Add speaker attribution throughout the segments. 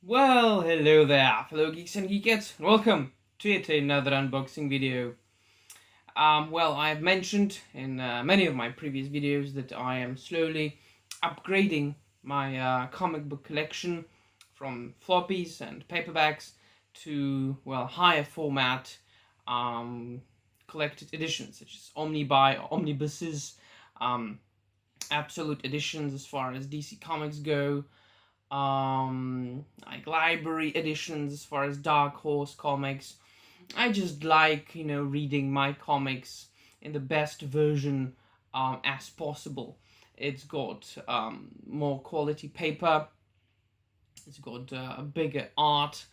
Speaker 1: Well, hello there, fellow geeks and geekettes. Welcome to yet another unboxing video. I've mentioned in many of my previous videos that I am slowly upgrading my comic book collection from floppies and paperbacks to, higher format collected editions, such as omnibuses, absolute editions as far as DC Comics go, like library editions as far as Dark Horse comics. I just like, reading my comics in the best version as possible. It's got more quality paper, it's got bigger art,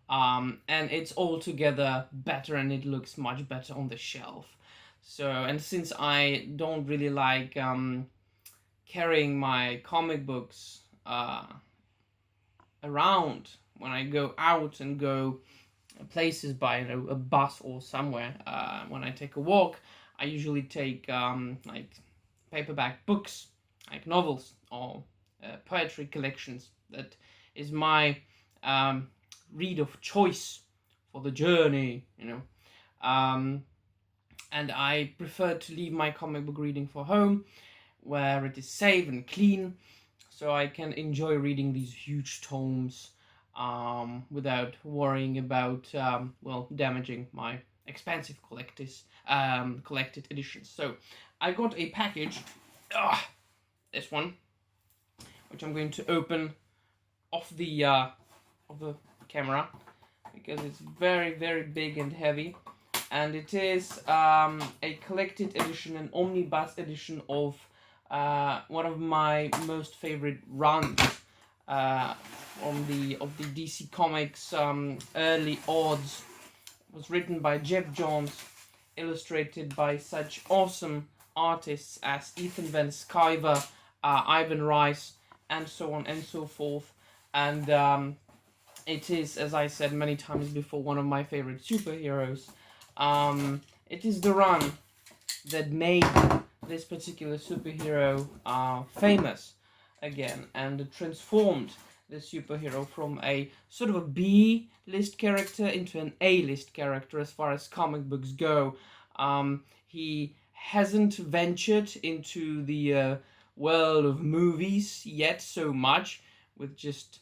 Speaker 1: and it's altogether better, and it looks much better on the shelf. So, and since I don't really like carrying my comic books around when I go out and go places by a bus or somewhere, when I take a walk, I usually take like paperback books, like novels or poetry collections. That is my read of choice for the journey, and I prefer to leave my comic book reading for home, where it is safe and clean, so I can enjoy reading these huge tomes without worrying about damaging my expensive collected editions. So I got a package, this one, which I'm going to open off the camera because it's very, very big and heavy, and it is a collected edition, an omnibus edition of one of my most favorite runs of the DC Comics early odds. It was written by Geoff Johns, illustrated by such awesome artists as Ethan Van Sciver, Ivan Rice, and so on and so forth. And it is, as I said many times before, one of my favorite superheroes. It is the run that made this particular superhero famous again, and transformed the superhero from a sort of a B-list character into an A-list character as far as comic books go. He hasn't ventured into the world of movies yet so much, with just,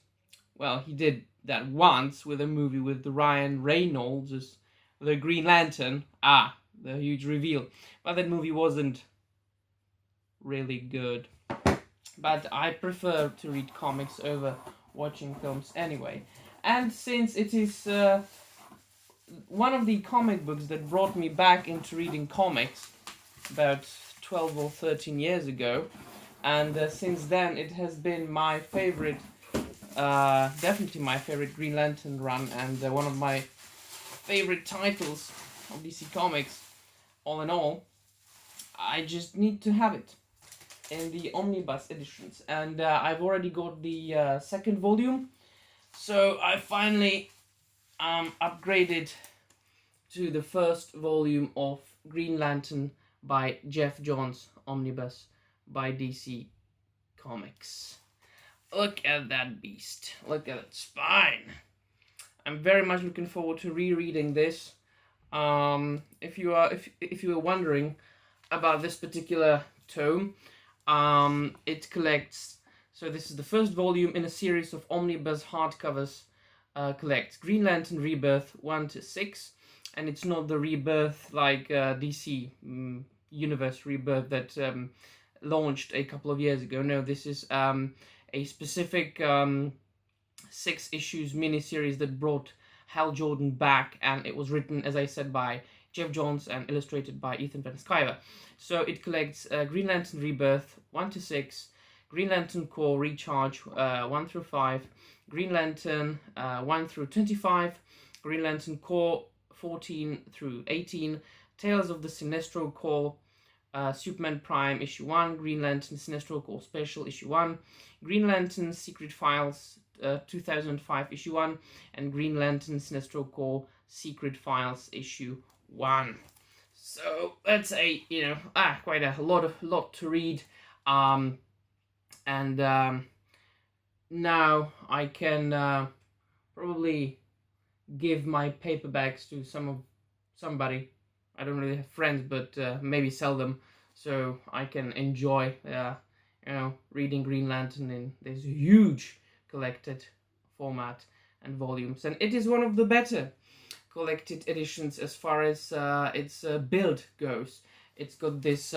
Speaker 1: he did that once with a movie with Ryan Reynolds as the Green Lantern. The huge reveal. But that movie wasn't really good. But I prefer to read comics over watching films anyway. And since it is one of the comic books that brought me back into reading comics about 12 or 13 years ago, and since then it has been my favorite, definitely my favorite Green Lantern run, and one of my favorite titles of DC Comics, all in all, I just need to have it in the omnibus editions, and I've already got the second volume, so I finally upgraded to the first volume of Green Lantern by Geoff Johns, Omnibus by DC Comics. Look at that beast, look at that spine. I'm very much looking forward to rereading this. If you were wondering about this particular tome, it collects, so this is the first volume in a series of omnibus hardcovers, collects Green Lantern Rebirth 1 to 6, and it's not the Rebirth like DC Universe Rebirth that launched a couple of years ago. No, this is a specific 6 issues miniseries that brought Hal Jordan back, and it was written, as I said, by Geoff Johns and illustrated by Ethan Van Sciver. So it collects Green Lantern Rebirth 1 to 6, Green Lantern Corps Recharge 1 through 5, Green Lantern 1 through 25, Green Lantern Corps 14 through 18, Tales of the Sinestro Corps, Superman Prime issue 1, Green Lantern Sinestro Corps Special issue 1, Green Lantern Secret Files 2005 issue 1, and Green Lantern Sinestro Corps Secret Files issue 1. So that's a quite a lot to read, and now I can probably give my paperbacks to somebody. I don't really have friends, but maybe sell them so I can enjoy, reading Green Lantern in this huge collected format and volumes. And it is one of the better collected editions as far as its build goes. It's got this,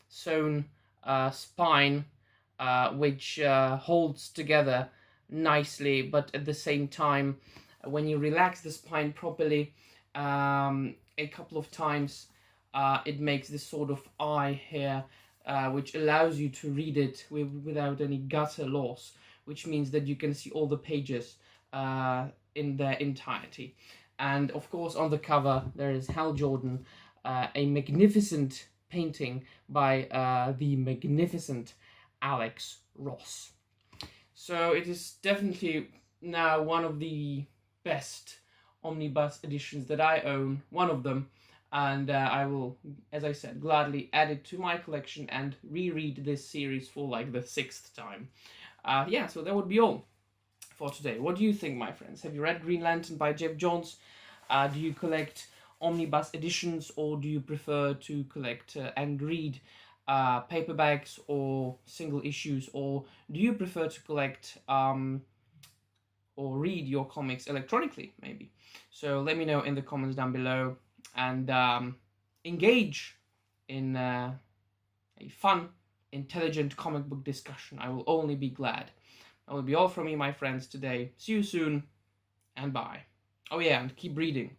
Speaker 1: sewn spine, which holds together nicely, but at the same time, when you relax the spine properly, a couple of times, it makes this sort of eye here, which allows you to read it without any gutter loss, which means that you can see all the pages in their entirety. And of course, on the cover, there is Hal Jordan, a magnificent painting by the magnificent Alex Ross. So it is definitely now one of the best omnibus editions that I own, one of them, and I will, as I said, gladly add it to my collection and reread this series for like the 6th time. So that would be all for today. What do you think, my friends? Have you read Green Lantern by Geoff Johns? Do you collect omnibus editions, or do you prefer to collect and read paperbacks or single issues, or do you prefer to collect or read your comics electronically, maybe? So let me know in the comments down below, and engage in a fun, intelligent comic book discussion. I will only be glad. That will be all from me, my friends, today. See you soon, and bye. Oh yeah, and keep reading.